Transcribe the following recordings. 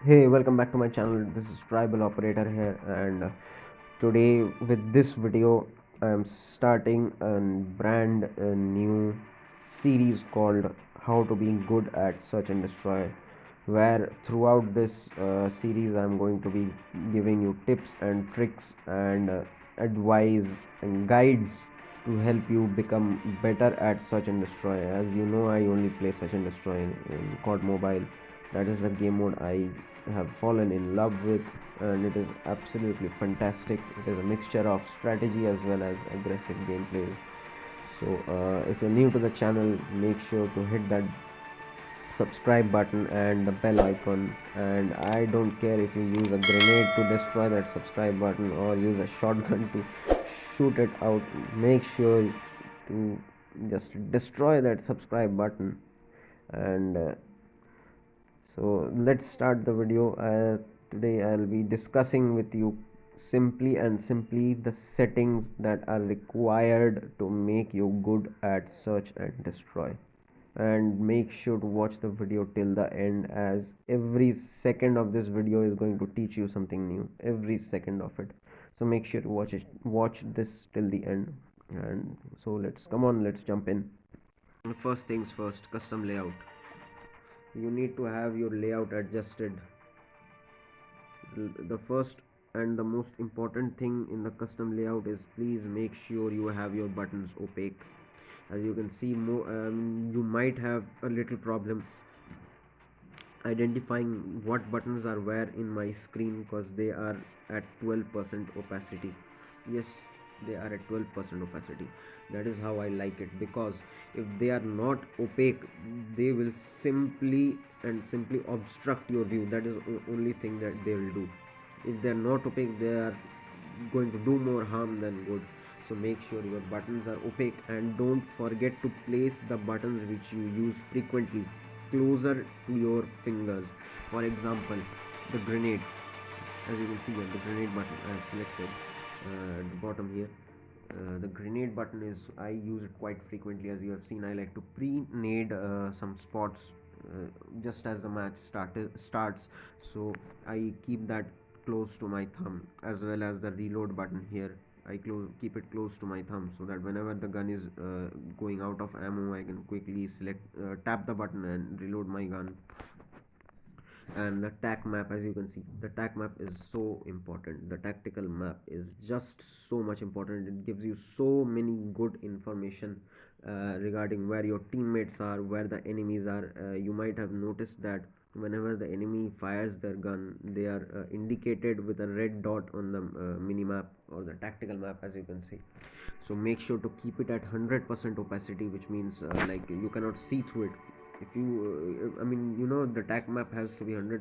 Hey, welcome back to my channel. This is Tribal Operator here, and today with this video, I am starting a brand a new series called "How to Be Good at Search and Destroy," where throughout this series, I am going to be giving you tips and tricks and advice and guides to help you become better at Search and Destroy. As you know, I only play Search and Destroy in codmobile. That is the game mode I have fallen in love with, and it is absolutely fantastic. It is a mixture of strategy as well as aggressive gameplays. So if you're new to the channel, make sure to hit that subscribe button and the bell icon, and I don't care if you use a grenade to destroy that subscribe button or use a shotgun to shoot it out. Make sure to just destroy that subscribe button. And so let's start the video. Today I'll be discussing with you simply the settings that are required to make you good at search and destroy. And make sure to watch the video till the end, as every second of this video is going to teach you something new, every second of it. So make sure to watch this till the end. And so let's jump in. First things first, custom layout. You need to have your layout adjusted. The first and the most important thing in the custom layout is, please make sure you have your buttons opaque. As you can see, you might have a little problem identifying what buttons are where in my screen, because they are at 12% opacity. Yes, they are at 12% opacity. That is how I like it, because if they are not opaque, they will simply obstruct your view. That is the only thing that they will do. If they are not opaque, they are going to do more harm than good. So make sure your buttons are opaque, and don't forget to place the buttons which you use frequently closer to your fingers. For example, the grenade. As you can see here, the grenade button I have selected at the bottom here. The grenade button is, I use it quite frequently. As you have seen, I like to pre-nade some spots just as the match starts. So I keep that close to my thumb, as well as the reload button here. I keep it close to my thumb, so that whenever the gun is going out of ammo, I can quickly tap the button and reload my gun. And the tac map, as you can see, the tac map is so important. The tactical map is just so much important. It gives you so many good information regarding where your teammates are, where the enemies are. You might have noticed that whenever the enemy fires their gun, they are indicated with a red dot on the mini map or the tactical map, as you can see. So make sure to keep it at 100% opacity, which means like you cannot see through it. If you I mean, you know, the tac map has to be 100%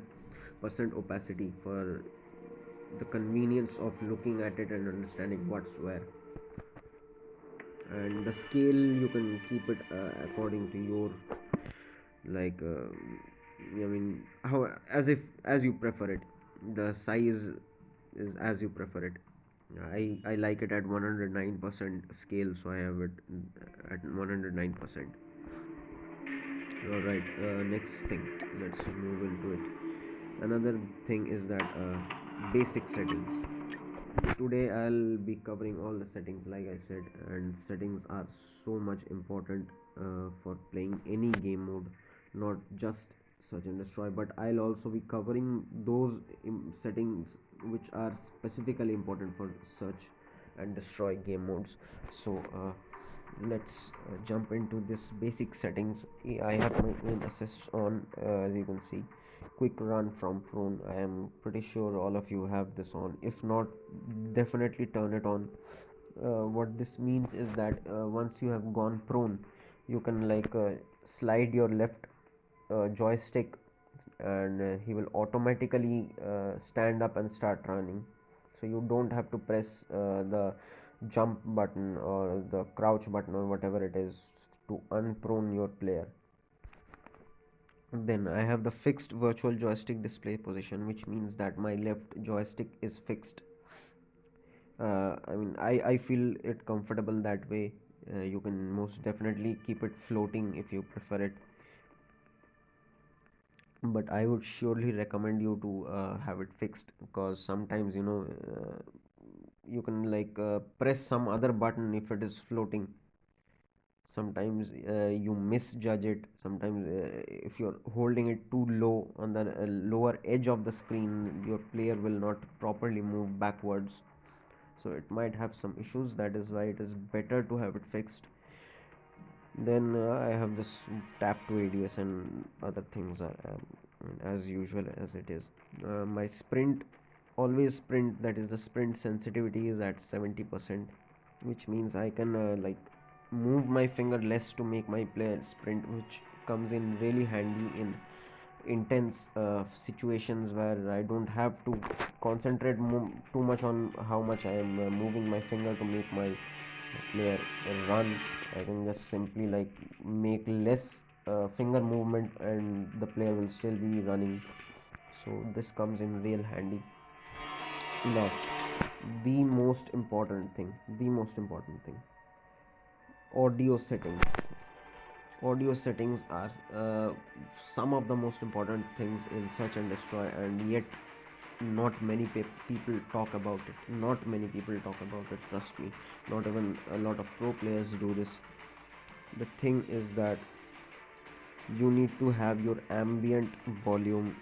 opacity for the convenience of looking at it and understanding what's where. And the scale, you can keep it according to your, like I mean, how, as you prefer it. The size is as you prefer it. I like it at 109% scale, so I have it at 109%. Alright, next thing, let's move into it. Another thing is that basic settings. Today I'll be covering all the settings, like I said, and settings are so much important for playing any game mode, not just search and destroy. But I'll also be covering those settings which are specifically important for search and destroy game modes. So let's jump into this basic settings. I have my aim assist on, as you can see. Quick run from prone, I am pretty sure all of you have this on. If not, definitely turn it on. What this means is that once you have gone prone, you can like slide your left joystick, and he will automatically stand up and start running. So you don't have to press the jump button or the crouch button or whatever it is to unprone your player. Then I have the fixed virtual joystick display position, which means that my left joystick is fixed. I mean, I feel it comfortable that way. You can most definitely keep it floating if you prefer it. but I would surely recommend you to have it fixed, because sometimes you can like press some other button if it is floating. Sometimes you misjudge it. Sometimes if you're holding it too low on the lower edge of the screen, your player will not properly move backwards, so it might have some issues. That is why it is better to have it fixed. Then I have this tap to ADS and other things are as usual as it is. My sprint, always sprint, that is the sprint sensitivity is at 70%, which means I can like move my finger less to make my player sprint, which comes in really handy in intense situations where I don't have to concentrate too much on how much I am moving my finger to make my player run. I can just simply like make less finger movement and the player will still be running. So this comes in real handy. Now, the most important thing, audio settings. Audio settings are some of the most important things in search and destroy, and yet not many people talk about it. Not many people talk about it, trust me. Not even a lot of pro players do this. The thing is that you need to have your ambient volume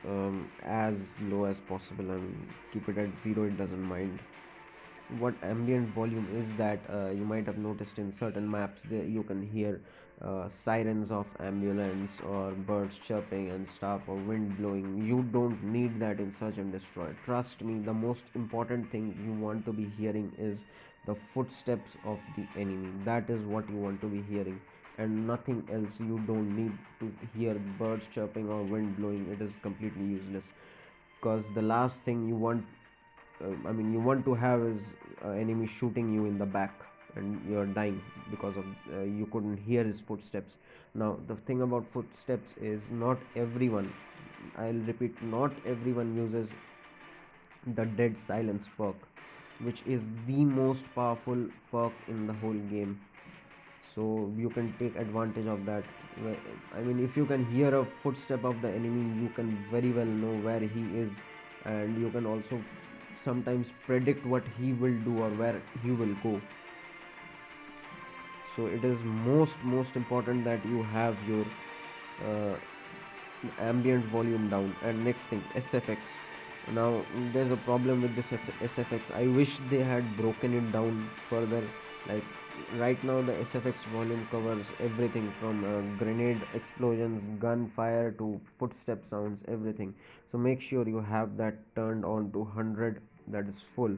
as low as possible and keep it at zero. It doesn't mind. What ambient volume is, that you might have noticed in certain maps there you can hear sirens of ambulance or birds chirping and stuff, or wind blowing. You don't need that in search and destroy, trust me. The most important thing you want to be hearing is the footsteps of the enemy. That is what you want to be hearing, and nothing else. You don't need to hear birds chirping or wind blowing. It is completely useless, because the last thing you want, you want to have is enemy shooting you in the back and you're dying because of you couldn't hear his footsteps. Now the thing about footsteps is, not everyone, I'll repeat, not everyone uses the dead silence perk, which is the most powerful perk in the whole game. So you can take advantage of that. If you can hear a footstep of the enemy, you can very well know where he is, and you can also sometimes predict what he will do or where he will go. So it is most important that you have your uh, ambient volume down. And next thing, SFX. Now there's a problem with this SFX. I wish they had broken it down further. Like right now the SFX volume covers everything from grenade explosions, gunfire to footstep sounds, everything. So make sure you have that turned on to 100, that is full.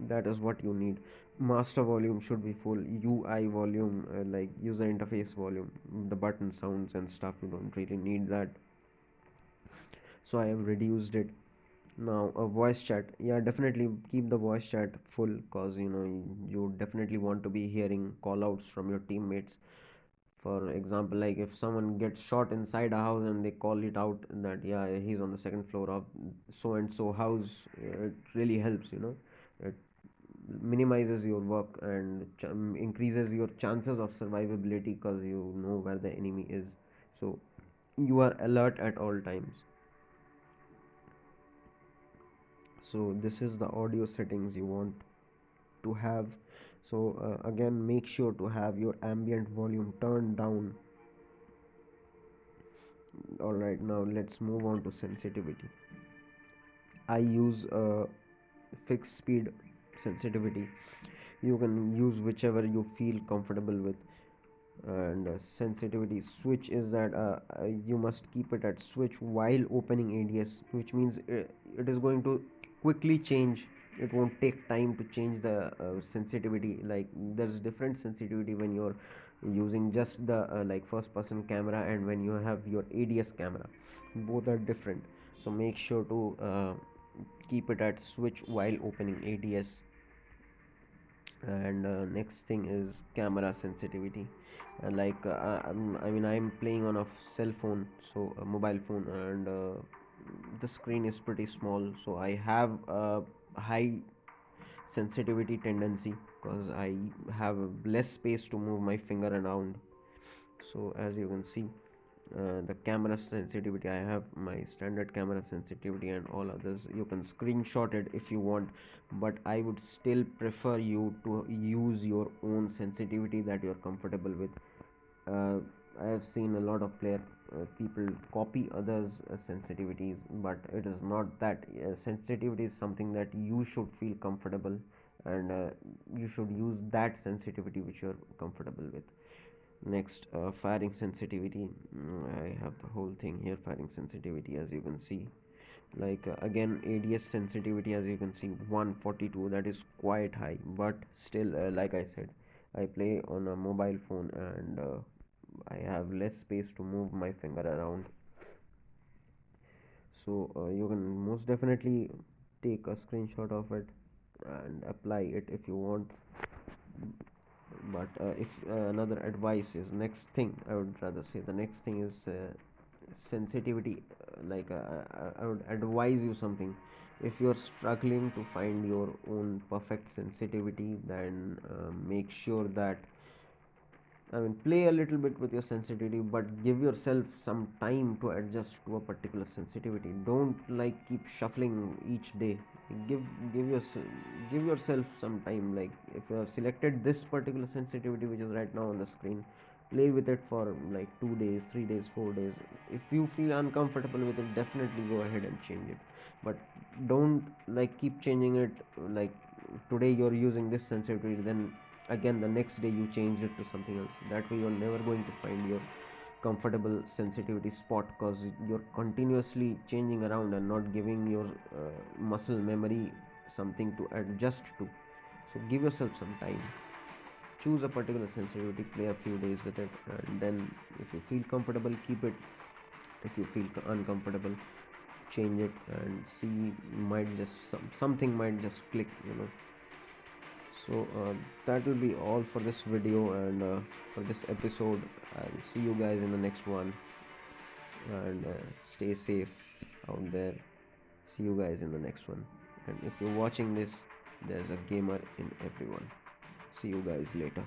That is what you need. Master volume should be full. UI volume, like user interface volume, the button sounds and stuff, you don't really need that, so I have reduced it. Now a voice chat, yeah, definitely keep the voice chat full, because you definitely want to be hearing call outs from your teammates. For example, like if someone gets shot inside a house and they call it out that yeah, he's on the second floor of so and so house, it really helps. It minimizes your work and increases your chances of survivability, because you know where the enemy is, so you are alert at all times. So this is the audio settings you want to have. So again, make sure to have your ambient volume turned down. All right, now let's move on to sensitivity. I use fixed speed sensitivity. You can use whichever you feel comfortable with. And sensitivity switch is that you must keep it at switch while opening ADS, which means it is going to quickly change. It won't take time to change the sensitivity. Like there's different sensitivity when you're using just the like first person camera, and when you have your ADS camera, both are different. So make sure to keep it at switch while opening ADS. And next thing is camera sensitivity. I'm playing on a cell phone, so a mobile phone, and the screen is pretty small, so I have a high sensitivity tendency, because I have less space to move my finger around. So as you can see, the camera sensitivity. I have my standard camera sensitivity, and all others you can screenshot it if you want, but I would still prefer you to use your own sensitivity that you're comfortable with. uh, I have seen a lot of people copy others sensitivities, but it is not that. Sensitivity is something that you should feel comfortable, and you should use that sensitivity which you're comfortable with. Next, firing sensitivity. I have the whole thing here. Firing sensitivity, as you can see, like again, ADS sensitivity, as you can see, 142. That is quite high, but still, like I said, I play on a mobile phone, and I have less space to move my finger around. So you can most definitely take a screenshot of it and apply it if you want. But if another advice is, next thing I would rather say, the next thing is sensitivity. I would advise you something. If you're struggling to find your own perfect sensitivity, then make sure that, I mean, play a little bit with your sensitivity, but give yourself some time to adjust to a particular sensitivity. Don't like keep shuffling each day. Give give yourself give yourself some time. Like, if you have selected this particular sensitivity which is right now on the screen, play with it for like 2 days, 3 days, 4 days. If you feel uncomfortable with it, definitely go ahead and change it. But don't like keep changing it. Like, today you're using this sensitivity, then again the next day you change it to something else. That way you're never going to find your comfortable sensitivity spot, because you're continuously changing around and not giving your muscle memory something to adjust to. So give yourself some time, choose a particular sensitivity, play a few days with it, and then if you feel comfortable, keep it. If you feel uncomfortable, change it, and see, might just something might just click, you know. So that will be all for this video, and for this episode. I'll see you guys in the next one, and stay safe out there. See you guys in the next one. And if you're watching this, there's a gamer in everyone. See you guys later.